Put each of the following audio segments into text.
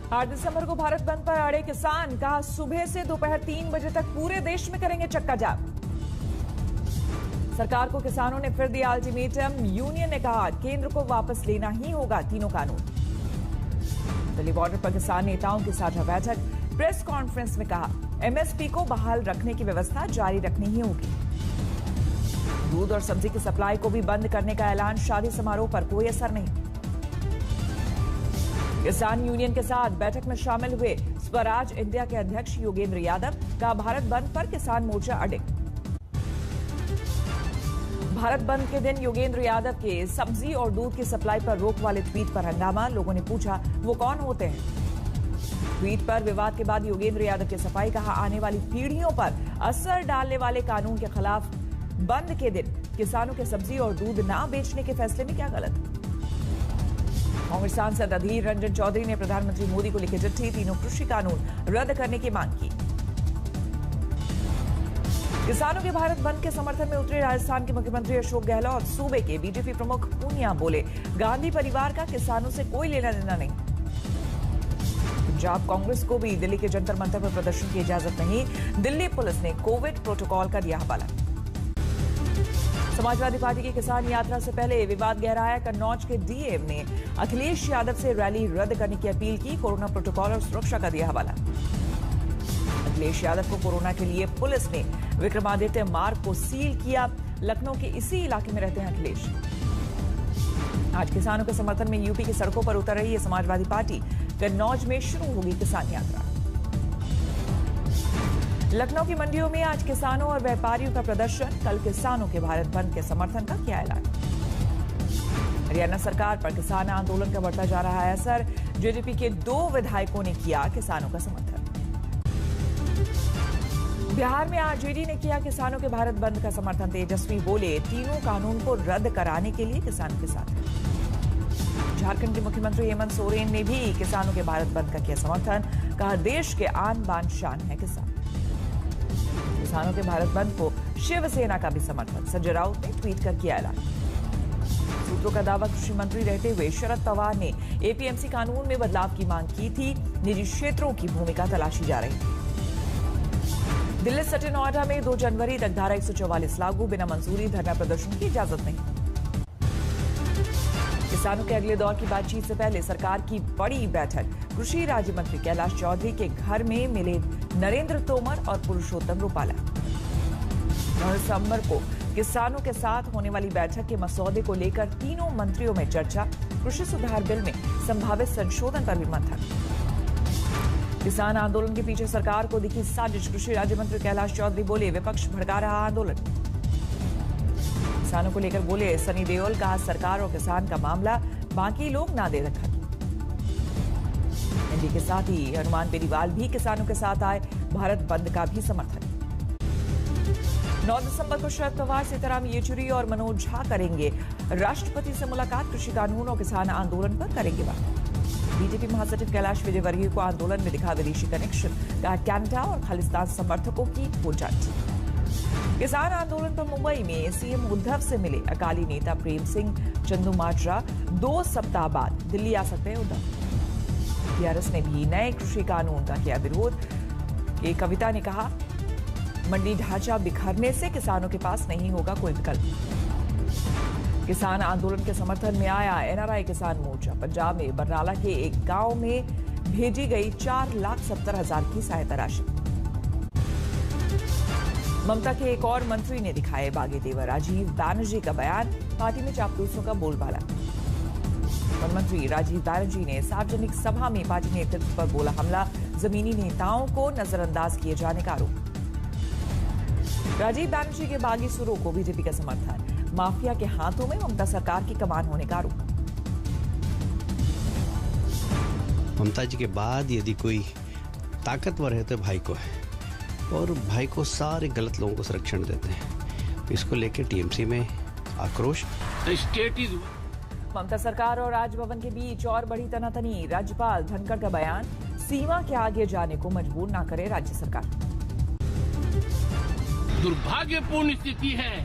8 दिसंबर को भारत बंद पर अड़े किसान, कहा सुबह से दोपहर 3 बजे तक पूरे देश में करेंगे चक्का जाम। सरकार को किसानों ने फिर दिया अल्टीमेटम, यूनियन ने कहा केंद्र को वापस लेना ही होगा तीनों कानून। दिल्ली बॉर्डर पर किसान नेताओं की साझा बैठक, प्रेस कॉन्फ्रेंस में कहा एमएसपी को बहाल रखने की व्यवस्था जारी रखनी ही होगी। दूध और सब्जी की सप्लाई को भी बंद करने का ऐलान, शादी समारोह पर कोई असर नहीं। किसान यूनियन के साथ बैठक में शामिल हुए स्वराज इंडिया के अध्यक्ष योगेंद्र यादव, कहा भारत बंद पर किसान मोर्चा अड़े। भारत बंद के दिन योगेंद्र यादव के सब्जी और दूध की सप्लाई पर रोक वाले ट्वीट पर हंगामा, लोगों ने पूछा वो कौन होते हैं। ट्वीट पर विवाद के बाद योगेंद्र यादव की सफाई, कहा आने वाली पीढ़ियों पर असर डालने वाले कानून के खिलाफ बंद के दिन किसानों के सब्जी और दूध ना बेचने के फैसले में क्या गलत। कांग्रेस सांसद अधीर रंजन चौधरी ने प्रधानमंत्री मोदी को लिखी चिट्ठी, तीनों कृषि कानून रद्द करने की मांग की। किसानों के भारत बंद के समर्थन में उतरे राजस्थान के मुख्यमंत्री अशोक गहलोत, सूबे के बीजेपी प्रमुख पूनिया बोले गांधी परिवार का किसानों से कोई लेना देना नहीं। पंजाब कांग्रेस को भी दिल्ली के जंतर मंतर पर प्रदर्शन की इजाजत नहीं, दिल्ली पुलिस ने कोविड प्रोटोकॉल का दिया हवाला। समाजवादी पार्टी की किसान यात्रा से पहले विवाद गहराया, कन्नौज के डीएम ने अखिलेश यादव से रैली रद्द करने की अपील की, कोरोना प्रोटोकॉल और सुरक्षा का दिया हवाला। अखिलेश यादव को कोरोना के लिए पुलिस ने विक्रमादित्य मार्ग को सील किया, लखनऊ के इसी इलाके में रहते हैं अखिलेश। आज किसानों के समर्थन में यूपी की सड़कों पर उतर रही है समाजवादी पार्टी, कन्नौज में शुरू होगी किसान यात्रा। लखनऊ की मंडियों में आज किसानों और व्यापारियों का प्रदर्शन, कल किसानों के भारत बंद के समर्थन का किया ऐलान। हरियाणा सरकार पर किसान आंदोलन का बढ़ता जा रहा है असर, जेजेपी के 2 विधायकों ने किया किसानों का समर्थन। बिहार में आरजेडी ने किया किसानों के भारत बंद का समर्थन, तेजस्वी बोले तीनों कानून को रद्द कराने के लिए किसानों के साथ। झारखंड के मुख्यमंत्री हेमंत सोरेन ने भी किसानों के भारत बंद का किया समर्थन, कहा देश के आन बान शान है किसान। किसानों के भारत बंद को शिवसेना का भी समर्थन, संजय राउत ने ट्वीट कर किया ऐलान। सूत्रों का दावा, कृषि मंत्री रहते हुए शरद पवार ने एपीएमसी कानून में बदलाव की मांग की थी, निजी क्षेत्रों की भूमिका तलाशी जा रही थी। दिल्ली सटे नोएडा में 2 जनवरी तक धारा 144 लागू, बिना मंजूरी धरना प्रदर्शन की इजाजत नहीं। किसानों के अगले दौर की बातचीत से पहले सरकार की बड़ी बैठक, कृषि राज्य मंत्री कैलाश चौधरी के घर में मिले नरेंद्र तोमर और पुरुषोत्तम रूपाला। 9 दिसंबर को किसानों के साथ होने वाली बैठक के मसौदे को लेकर तीनों मंत्रियों में चर्चा, कृषि सुधार बिल में संभावित संशोधन पर भी मंथन। किसान आंदोलन के पीछे सरकार को दिखी साजिश, कृषि राज्य मंत्री कैलाश चौधरी बोले विपक्ष भड़का रहा आंदोलन। किसानों को लेकर बोले सनी देओल, कहा सरकार और किसान का मामला, बाकी लोग ना दे रखा। एनडीए के साथ ही हनुमान बेनीवाल भी किसानों के साथ आए, भारत बंद का भी समर्थन। 9 दिसंबर को शरद पवार, सीताराम येचुरी और मनोज झा करेंगे राष्ट्रपति से मुलाकात, कृषि कानून और किसान आंदोलन पर करेंगे बात। बीजेपी महासचिव कैलाश विजयवर्गीय को आंदोलन में दिखा विदेशी कनेक्शन, कहा कनाडा और खालिस्तान समर्थकों की हो जांच। किसान आंदोलन पर मुंबई में सीएम उद्धव से मिले अकाली नेता प्रेम सिंह चंदूमाजरा, 2 सप्ताह बाद दिल्ली आ सकते हैं उद्धव। टीआरएस ने भी नए कृषि कानून का किया विरोध, कविता ने कहा मंडी ढांचा बिखरने से किसानों के पास नहीं होगा कोई विकल्प। किसान आंदोलन के समर्थन में आया एनआरआई किसान मोर्चा, पंजाब में बरनाला के एक गांव में भेजी गई 4,70,000 की सहायता राशि। ममता के एक और मंत्री ने दिखाए बागी तेवर, राजीव बैनर्जी का बयान, पार्टी में चापलूसों का बोलबाला। वन मंत्री राजीव बैनर्जी ने सार्वजनिक सभा में पार्टी नेतृत्व पर बोला हमला, जमीनी नेताओं को नजरअंदाज किए जाने का आरोप। राजीव बैनर्जी के बागी सुरों को बीजेपी का समर्थन, माफिया के हाथों में ममता सरकार की कमान होने का आरोप। ममता जी के बाद यदि कोई ताकतवर है तो भाई को है, और भाई को सारे गलत लोगों को संरक्षण देते हैं। इसको लेकर टीएमसी में आक्रोश। ममता सरकार और राजभवन के बीच और बड़ी तनातनी, राज्यपाल धनखड़ का बयान, सीमा के आगे जाने को मजबूर ना करे राज्य सरकार। दुर्भाग्यपूर्ण स्थिति है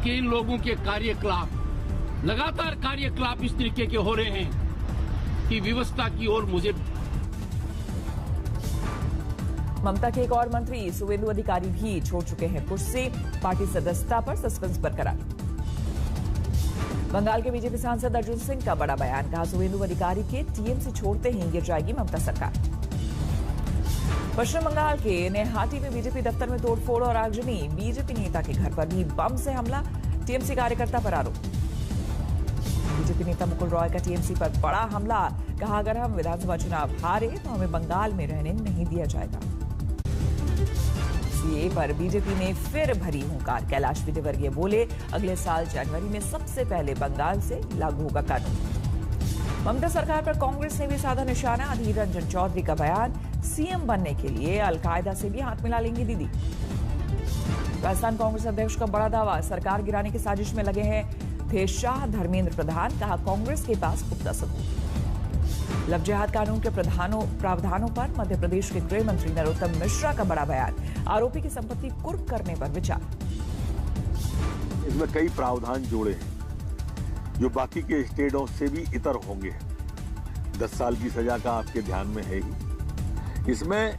कि इन लोगों के कार्यकलाप, लगातार कार्यकलाप इस तरीके के हो रहे हैं कि व्यवस्था की ओर मुझे ममता के एक और मंत्री सुवेंदु अधिकारी भी छोड़ चुके हैं कुर्सी, पार्टी सदस्यता पर सस्पेंस बरकरार। बंगाल के बीजेपी सांसद अर्जुन सिंह का बड़ा बयान, कहा सुवेंदु अधिकारी के टीएमसी छोड़ते ही गिर जाएगी ममता सरकार। पश्चिम बंगाल के नेहाटी में बीजेपी दफ्तर में तोड़फोड़ और आगजनी, बीजेपी नेता के घर पर भी बम से हमला, टीएमसी कार्यकर्ता पर आरोप। बीजेपी नेता मुकुल रॉय का टीएमसी पर बड़ा हमला, कहा अगर हम विधानसभा चुनाव हारे तो हमें बंगाल में रहने नहीं दिया जाएगा। सीए पर बीजेपी ने फिर भरी हुंकार, कैलाश विजयवर्गीय बोले अगले साल जनवरी में सबसे पहले बंगाल से लागू होगा कानून। ममता सरकार पर कांग्रेस ने भी साधा निशाना, अधीर रंजन चौधरी का बयान, सीएम बनने के लिए अलकायदा से भी हाथ मिला लेंगी दीदी। राजस्थान कांग्रेस अध्यक्ष का बड़ा दावा, सरकार गिराने की साजिश में लगे हैं थे शाह धर्मेंद्र प्रधान, कहा कांग्रेस के पास पुख्ता सबूत। लव जिहाद कानून के प्रावधानों पर मध्य प्रदेश के गृह मंत्री नरोत्तम मिश्रा का बड़ा बयान, आरोपी की संपत्ति कुर्क करने पर विचार। इसमें कई प्रावधान जोड़े हैं जो बाकी के स्टेटों से भी इतर होंगे। 10 साल की सजा का आपके ध्यान में है ही। इसमें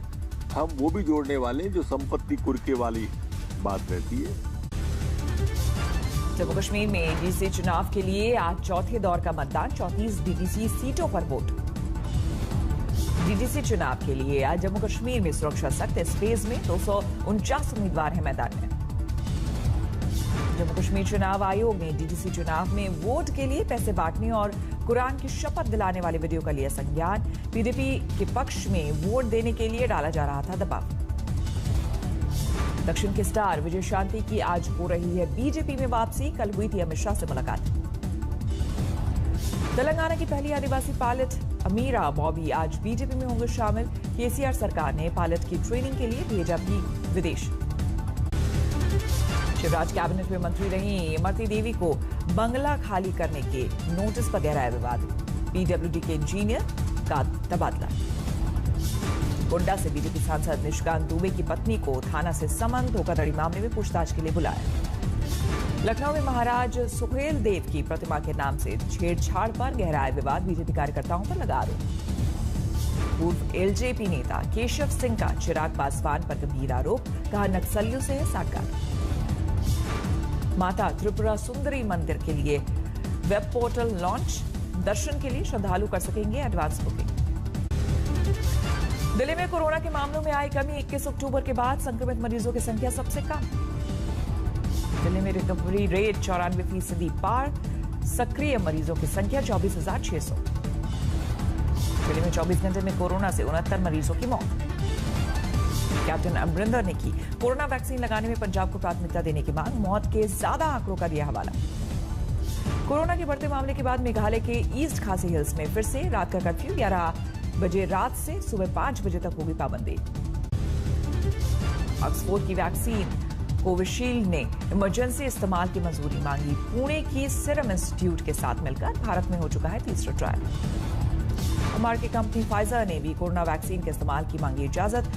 हम वो भी जोड़ने वाले जो संपत्ति कुर्के वाली बात रहती है। जम्मू कश्मीर में डीसी चुनाव के लिए आज चौथे दौर का मतदान, 34 डीडीसी सीटों पर वोट। डीडीसी चुनाव के लिए आज जम्मू कश्मीर में सुरक्षा सख्त, इस फेज में 249 उम्मीदवार हैं मैदान में। जम्मू कश्मीर चुनाव आयोग ने डीडीसी चुनाव में वोट के लिए पैसे बांटने और कुरान की शपथ दिलाने वाले वीडियो का लिया संज्ञान, पीडीपी के पक्ष में वोट देने के लिए डाला जा रहा था दबाव। दक्षिण के स्टार विजय शांति की आज हो रही है बीजेपी में वापसी, कल हुई थी अमित शाह से मुलाकात। तेलंगाना की पहली आदिवासी पायलट अमीरा बॉबी आज बीजेपी में होंगे शामिल, केसीआर सरकार ने पायलट की ट्रेनिंग के लिए भेजा भी विदेश। शिवराज कैबिनेट में मंत्री रही इमरती देवी को बंगला खाली करने के नोटिस पर गहराया विवाद, पीडब्ल्यूडी के इंजीनियर का तबादला। गोड्डा से बीजेपी सांसद निशिकांत दुबे की पत्नी को थाना से समन, धोखाधड़ी मामले में पूछताछ के लिए बुलाया। लखनऊ में महाराज सुहेल देव की प्रतिमा के नाम से छेड़छाड़ पर गहराया विवाद, बीजेपी कार्यकर्ताओं पर लगा आरोप। पूर्व एलजेपी नेता केशव सिंह का चिराग पासवान पर गंभीर आरोप, कहा नक्सलियों से है साठगांठ। माता त्रिपुरा सुंदरी मंदिर के लिए वेब पोर्टल लॉन्च, दर्शन के लिए श्रद्धालु कर सकेंगे एडवांस बुकिंग। दिल्ली में कोरोना के मामलों में आई कमी, 21 अक्टूबर के बाद संक्रमित मरीजों की संख्या सबसे कम। दिल्ली में रिकवरी रेट 94% पार, सक्रिय मरीजों की संख्या 24,600। दिल्ली में 24 घंटे में कोरोना से 69 मरीजों की मौत। कैप्टन अमरिंदर ने की कोरोना वैक्सीन लगाने में पंजाब को प्राथमिकता देने की मांग, मौत के ज्यादा आंकड़ों का दिया हवाला। कोरोना के बढ़ते मामले के बाद मेघालय के ईस्ट खासी हिल्स में फिर से रात का कर्फ्यू, 11 बजे रात से सुबह 5 बजे तक होगी पाबंदी। ऑक्सफोर्ड की वैक्सीन कोविशील्ड ने इमरजेंसी इस्तेमाल की मंजूरी मांगी, पुणे की सीरम इंस्टीट्यूट के साथ मिलकर भारत में हो चुका है तीसरा ट्रायल। अमेरिकी कंपनी फाइजर ने भी कोरोना वैक्सीन के इस्तेमाल की मांगी इजाजत,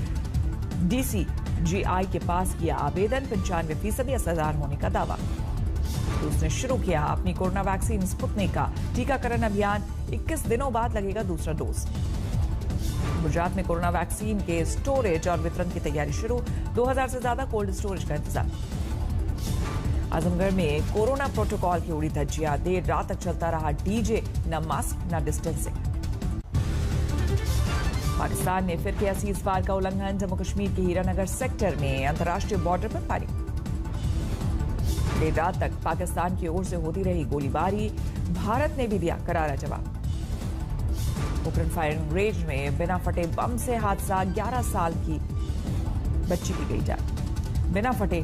डीसीजीआई के पास किया आवेदन, 95% असरदार होने का दावा। रूस ने शुरू किया अपनी कोरोना वैक्सीन स्पुतनिक का टीकाकरण अभियान, 21 दिनों बाद लगेगा दूसरा डोज। गुजरात में कोरोना वैक्सीन के स्टोरेज और वितरण की तैयारी शुरू, 2000 से ज्यादा कोल्ड स्टोरेज का इंतजाम। आजमगढ़ में कोरोना प्रोटोकॉल की उड़ी धज्जियां, देर रात तक चलता रहा डीजे, न मास्क न डिस्टेंसिंग। पाकिस्तान ने फिर किया सीजफायर का उल्लंघन, जम्मू कश्मीर के हीरानगर सेक्टर में अंतर्राष्ट्रीय बॉर्डर पर फायरिंग। देर रात तक पाकिस्तान की ओर से होती रही गोलीबारी, भारत ने भी दिया करारा जवाब। पोखरण फायरिंग रेंज में बिना फटे बम से हादसा, 11 साल की बच्ची की गई जान। बिना फटे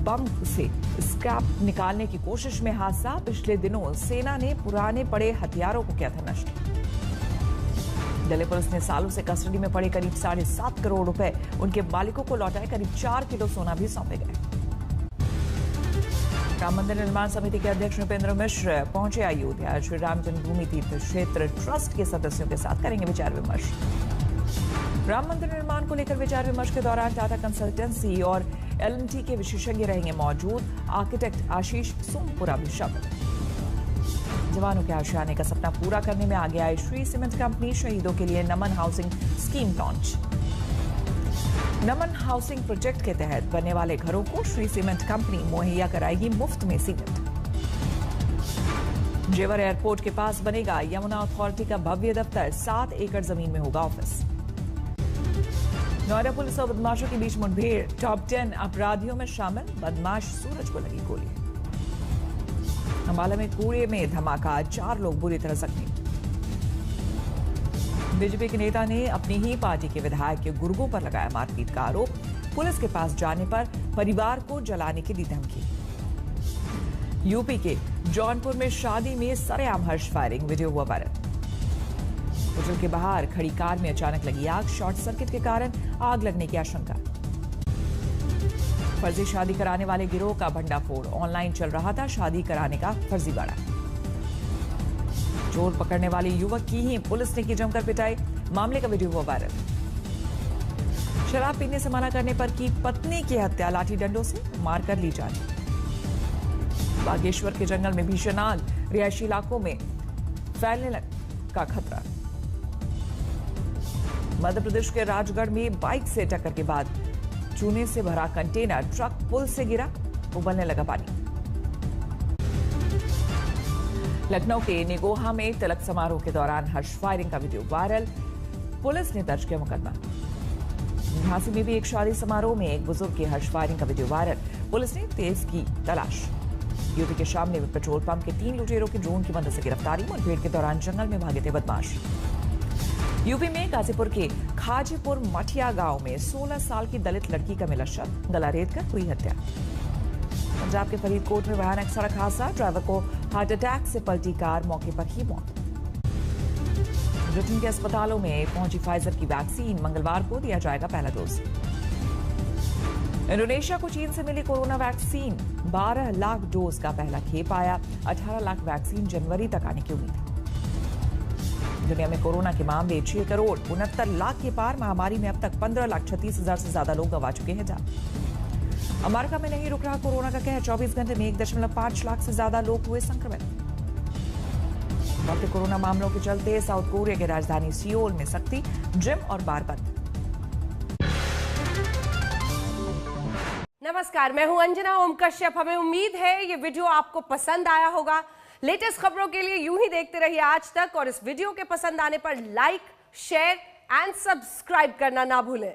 बम से स्क्रैप निकालने की कोशिश में हादसा, पिछले दिनों सेना ने पुराने पड़े हथियारों को किया था नष्ट। दिल्ली पुलिस ने सालों से कस्टडी में पड़े करीब 7.5 करोड़ रुपए उनके मालिकों को लौटाए, करीब 4 किलो सोना भी सौंपे गए। राम मंदिर निर्माण समिति के अध्यक्ष नृपेंद्र मिश्र पहुंचे अयोध्या, श्री राम जन्मभूमि तीर्थ क्षेत्र ट्रस्ट के सदस्यों के साथ करेंगे विचार विमर्श। राम मंदिर निर्माण को लेकर विचार विमर्श के दौरान टाटा कंसल्टेंसी और एल&टी के विशेषज्ञ रहेंगे मौजूद, आर्किटेक्ट आशीष सोमपुरा भी शामिल। जवानों के आशियाने का सपना पूरा करने में आगे आई श्री सीमेंट कंपनी, शहीदों के लिए नमन हाउसिंग स्कीम लॉन्च। नमन हाउसिंग प्रोजेक्ट के तहत बनने वाले घरों को श्री सीमेंट कंपनी मुहैया कराएगी मुफ्त में सीमेंट। जेवर एयरपोर्ट के पास बनेगा यमुना अथॉरिटी का भव्य दफ्तर, 7 एकड़ जमीन में होगा ऑफिस। नोएडा पुलिस और बदमाशों के बीच मुठभेड़, टॉप 10 अपराधियों में शामिल बदमाश सूरज को लगी गोली। अंबाला में कूड़े में धमाका, 4 लोग बुरी तरह जख्मी। बीजेपी के नेता ने अपनी ही पार्टी के विधायक के गुर्गों पर लगाया मारपीट का आरोप। पुलिस के पास जाने पर परिवार को जलाने की दी धमकी। यूपी के जौनपुर में शादी में सरेआम हर्ष फायरिंग, वीडियो हुआ वायरल। होटल के बाहर खड़ी कार में अचानक लगी आग, शॉर्ट सर्किट के कारण आग लगने की आशंका। फर्जी शादी कराने वाले गिरोह का भंडाफोड़, ऑनलाइन चल रहा था शादी कराने का फर्जीवाड़ा। चोर पकड़ने वाले युवक की ही पुलिस ने की जमकर पिटाई, मामले का वीडियो हुआ वायरल। शराब पीने से मना करने पर की पत्नी की हत्या, लाठी डंडों से मारकर ली जान। बागेश्वर के जंगल में भीषण आग, रिहायशी इलाकों में फैलने का खतरा। मध्य प्रदेश के राजगढ़ में बाइक से टक्कर के बाद चूने से भरा कंटेनर ट्रक पुल से गिरा, उबलने लगा पानी। लखनऊ के निगोहा में तिलक समारोह के दौरान हर्ष फायरिंग का वीडियो वायरल, पुलिस ने दर्ज किया मुकदमा। झांसी में भी एक शादी समारोह में एक बुजुर्ग की हर्ष फायरिंग का वीडियो वायरल, पुलिस ने तेज की तलाश। यूपी के शामली में पेट्रोल पंप के 3 लुटेरों की ड्रोन की मदद से गिरफ्तारी, मुठभेड़ के दौरान जंगल में भागे थे बदमाश। यूपी में गाजीपुर के खाजीपुर मठिया गांव में 16 साल की दलित लड़की का मिला शव, गला रेत कर हुई हत्या। पंजाब के फरीदकोट में भयानक सड़क हादसा, ड्राइवर को हार्ट अटैक से पलटी कार, मौके पर ही मौत। ब्रिटेन के अस्पतालों में पहुंची फाइजर की वैक्सीन, मंगलवार को दिया जाएगा पहला डोज। इंडोनेशिया को चीन से मिली कोरोना वैक्सीन, 12 लाख डोज का पहला खेप आया, 18 लाख वैक्सीन जनवरी तक आने की उम्मीद है। दुनिया में कोरोना के मामले 6 करोड़ 69 लाख के पार, महामारी में अब तक 15,36,000 से ज्यादा लोग गंवा चुके हैं जान। अमेरिका में नहीं रुक रहा कोरोना का कहर, 24 घंटे में 1.5 लाख से ज्यादा लोग हुए संक्रमित। बढ़ते कोरोना मामलों के चलते साउथ कोरिया की राजधानी सियोल में सख्ती, जिम और बार बंद। नमस्कार, मैं हूं अंजना ओम कश्यप। हमें उम्मीद है ये वीडियो आपको पसंद आया होगा। लेटेस्ट खबरों के लिए यूं ही देखते रहिए आज तक, और इस वीडियो के पसंद आने पर लाइक, शेयर एंड सब्सक्राइब करना ना भूलें।